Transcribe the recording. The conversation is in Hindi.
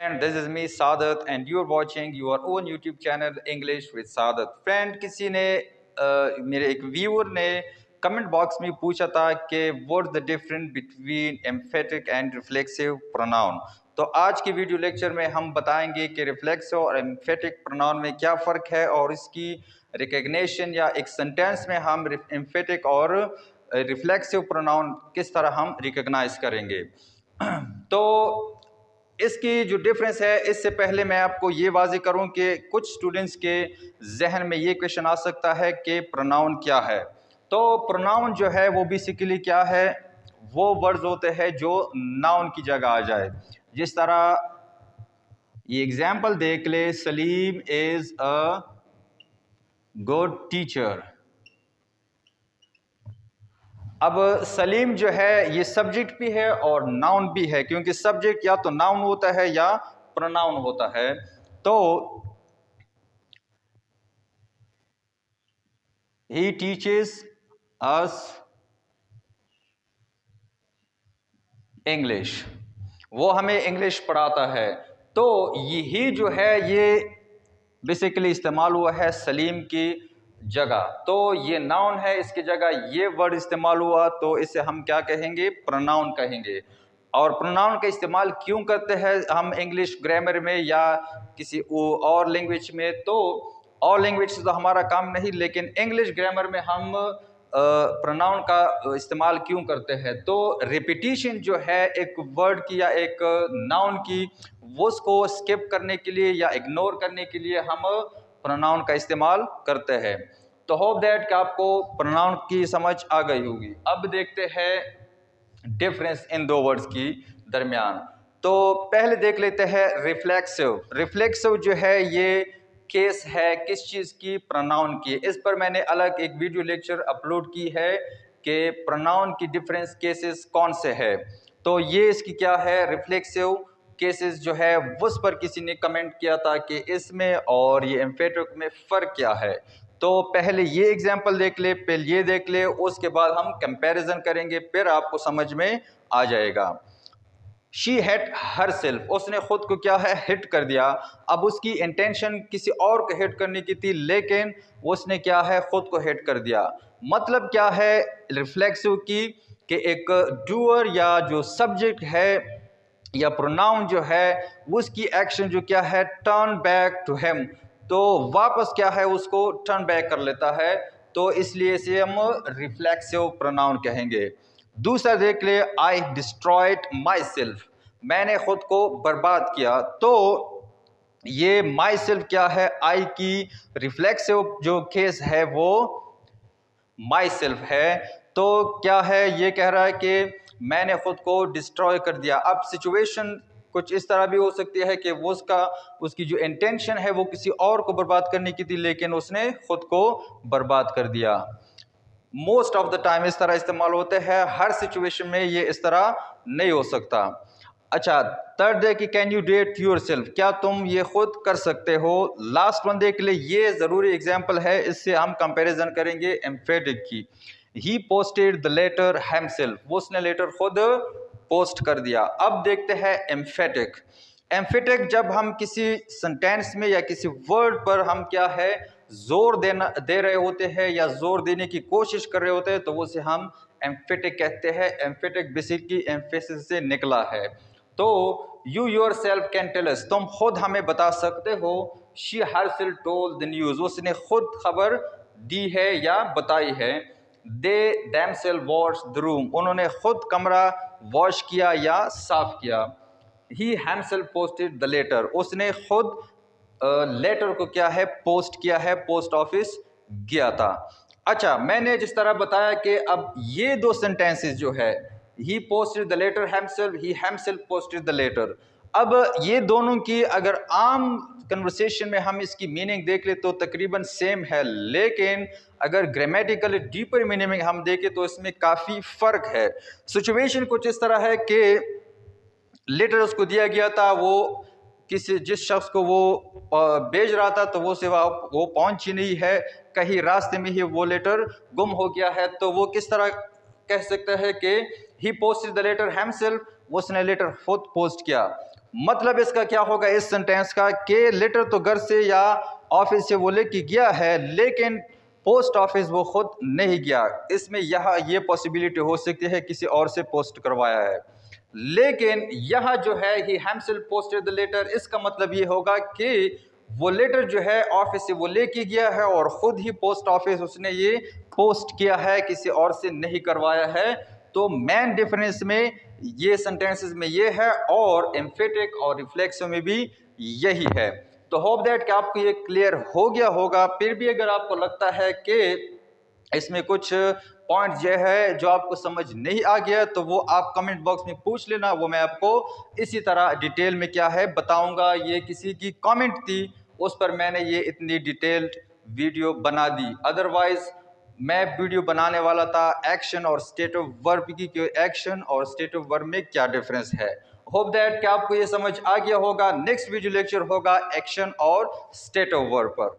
Friend, this is me Sadat and you are watching your own YouTube channel English with Sadat. Friend, किसी ने मेरे एक व्यूअर ने कमेंट बॉक्स में पूछा था कि what the difference between emphatic and reflexive pronoun. तो आज की वीडियो लेक्चर में हम बताएंगे कि रिफ्लेक्सिव और एम्फेटिक प्रोनाउन में क्या फ़र्क है और इसकी रिकग्निशन या एक सेंटेंस में हम एम्फेटिक और रिफ्लेक्सिव प्रोनाउन किस तरह हम रिकग्नाइज करेंगे। तो इसकी जो डिफरेंस है, इससे पहले मैं आपको ये वाज़ेह करूं कि कुछ स्टूडेंट्स के जहन में ये क्वेश्चन आ सकता है कि प्रोनाउन क्या है। तो प्रोनाउन जो है वो बेसिकली क्या है, वो वर्ड्स होते हैं जो नाउन की जगह आ जाए। जिस तरह ये एग्जाम्पल देख ले, Salim is a good teacher. अब सलीम जो है ये सब्जेक्ट भी है और नाउन भी है, क्योंकि सब्जेक्ट या तो नाउन होता है या प्रोनाउन होता है। तो ही टीचेस अस इंग्लिश, वो हमें इंग्लिश पढ़ाता है। तो यही जो है ये बेसिकली इस्तेमाल हुआ है सलीम की जगह। तो ये नाउन है, इसकी जगह ये वर्ड इस्तेमाल हुआ, तो इसे हम क्या कहेंगे, प्रोनाउन कहेंगे। और प्रोनाउन का इस्तेमाल क्यों करते हैं हम इंग्लिश ग्रामर में या किसी और लैंग्वेज में? तो और लैंग्वेज से तो हमारा काम नहीं, लेकिन इंग्लिश ग्रामर में हम प्रोनाउन का इस्तेमाल क्यों करते हैं? तो रिपीटिशन जो है एक वर्ड की या एक नाउन की, वो उसको स्किप करने के लिए या इग्नोर करने के लिए हम प्रोनाउन का इस्तेमाल करते हैं। तो होप दैट कि आपको प्रोनाउन की समझ आ गई होगी। अब देखते हैं डिफरेंस इन दो वर्ड्स की दरमियान। तो पहले देख लेते हैं रिफ्लेक्सिव। रिफ्लेक्सिव जो है ये केस है किस चीज़ की, प्रोनाउन की। इस पर मैंने अलग एक वीडियो लेक्चर अपलोड की है कि प्रोनाउन की डिफरेंस केसेस कौन से है। तो ये इसकी क्या है, रिफ्लेक्सिव केसेस जो है उस पर किसी ने कमेंट किया था कि इसमें और ये एम्फेटिक में फ़र्क क्या है। तो पहले ये एग्जांपल देख ले, पहले ये देख ले, उसके बाद हम कंपैरिजन करेंगे, फिर आपको समझ में आ जाएगा। शी हिट हर सेल्फ, उसने खुद को क्या है, हिट कर दिया। अब उसकी इंटेंशन किसी और को हिट करने की थी, लेकिन उसने क्या है, खुद को हिट कर दिया। मतलब क्या है रिफ्लेक्सिव की, कि एक डूअर या जो सब्जेक्ट है या प्रोनाउन जो है उसकी एक्शन जो क्या है, टर्न बैक टू हिम, तो वापस क्या है उसको टर्न बैक कर लेता है। तो इसलिए इसे हम रिफ्लेक्सिव प्रोनाउन कहेंगे। दूसरा देख ले, आई डिस्ट्रॉयड माई सेल्फ, मैंने खुद को बर्बाद किया। तो ये माई सेल्फ क्या है, आई की रिफ्लेक्सिव जो केस है वो माई सेल्फ है। तो क्या है, ये कह रहा है कि मैंने खुद को डिस्ट्रॉय कर दिया। अब सिचुएशन कुछ इस तरह भी हो सकती है कि वो उसकी जो इंटेंशन है वो किसी और को बर्बाद करने की थी, लेकिन उसने खुद को बर्बाद कर दिया। मोस्ट ऑफ द टाइम इस तरह इस्तेमाल होते हैं, हर सिचुएशन में ये इस तरह नहीं हो सकता। अच्छा, थर्ड है कि can you date yourself, क्या तुम ये खुद कर सकते हो। लास्ट वन देख ले, ये ज़रूरी एग्जाम्पल है, इससे हम कंपैरिजन करेंगे एम्फेटिक की। He posted the letter himself, वो उसने लेटर खुद पोस्ट कर दिया। अब देखते हैं एम्फेटिक। एम्फेटिक जब हम किसी सेंटेंस में या किसी वर्ड पर हम क्या है जोर दे रहे होते हैं या जोर देने की कोशिश कर रहे होते हैं, तो वो से हम एम्फेटिक कहते हैं। एम्फेटिक बेसिकली एम्फेसिस से निकला है। तो you yourself can tell us, तुम खुद हमें बता सकते हो। She herself told the news, उसने खुद खबर दी है या बताई है। They themselves wash the room, उन्होंने खुद कमरा वॉश किया या साफ किया। He himself posted the letter, उसने खुद लेटर को क्या है, पोस्ट किया है, पोस्ट ऑफिस गया था। अच्छा, मैंने जिस तरह बताया कि अब ये दो सेंटेंसेस जो है, he posted the letter himself, he himself posted the letter. अब ये दोनों की अगर आम कन्वर्सेशन में हम इसकी मीनिंग देख ले तो तकरीबन सेम है, लेकिन अगर ग्रामेटिकल डीपर मीनिंग हम देखें तो इसमें काफ़ी फ़र्क है। सिचुएशन कुछ इस तरह है कि लेटर उसको दिया गया था, वो जिस शख्स को वो भेज रहा था तो वो सिवा वो पहुंची नहीं है, कहीं रास्ते में ही वो लेटर गुम हो गया है। तो वो किस तरह कह सकता है कि he posted the letter himself, उसने लेटर खुद पोस्ट किया। मतलब इसका क्या होगा इस सेंटेंस का कि लेटर तो घर से या ऑफिस से वो लेके गया है, लेकिन पोस्ट ऑफिस वो खुद नहीं गया। इसमें यहाँ ये पॉसिबिलिटी हो सकती है किसी और से पोस्ट करवाया है। लेकिन यहाँ जो है he himself posted the letter, इसका मतलब ये होगा कि वो लेटर जो है ऑफिस से वो लेके गया है और ख़ुद ही पोस्ट ऑफिस उसने ये पोस्ट किया है, किसी और से नहीं करवाया है। तो मेन डिफरेंस में ये सेंटेंसेस में ये है और एम्फेटिक और रिफ्लेक्सिव में भी यही है। तो होप दैट कि आपको ये क्लियर हो गया होगा। फिर भी अगर आपको लगता है कि इसमें कुछ पॉइंट जो है जो आपको समझ नहीं आ गया तो वो आप कमेंट बॉक्स में पूछ लेना, वो मैं आपको इसी तरह डिटेल में क्या है बताऊंगा। ये किसी की कमेंट थी, उस पर मैंने ये इतनी डिटेल्ड वीडियो बना दी। अदरवाइज मैं वीडियो बनाने वाला था एक्शन और स्टेट ऑफ वर्ब की, कि एक्शन और स्टेट ऑफ वर्ब में क्या डिफरेंस है। होप दैट कि आपको ये समझ आ गया होगा। नेक्स्ट वीडियो लेक्चर होगा एक्शन और स्टेट ऑफ वर्ब पर।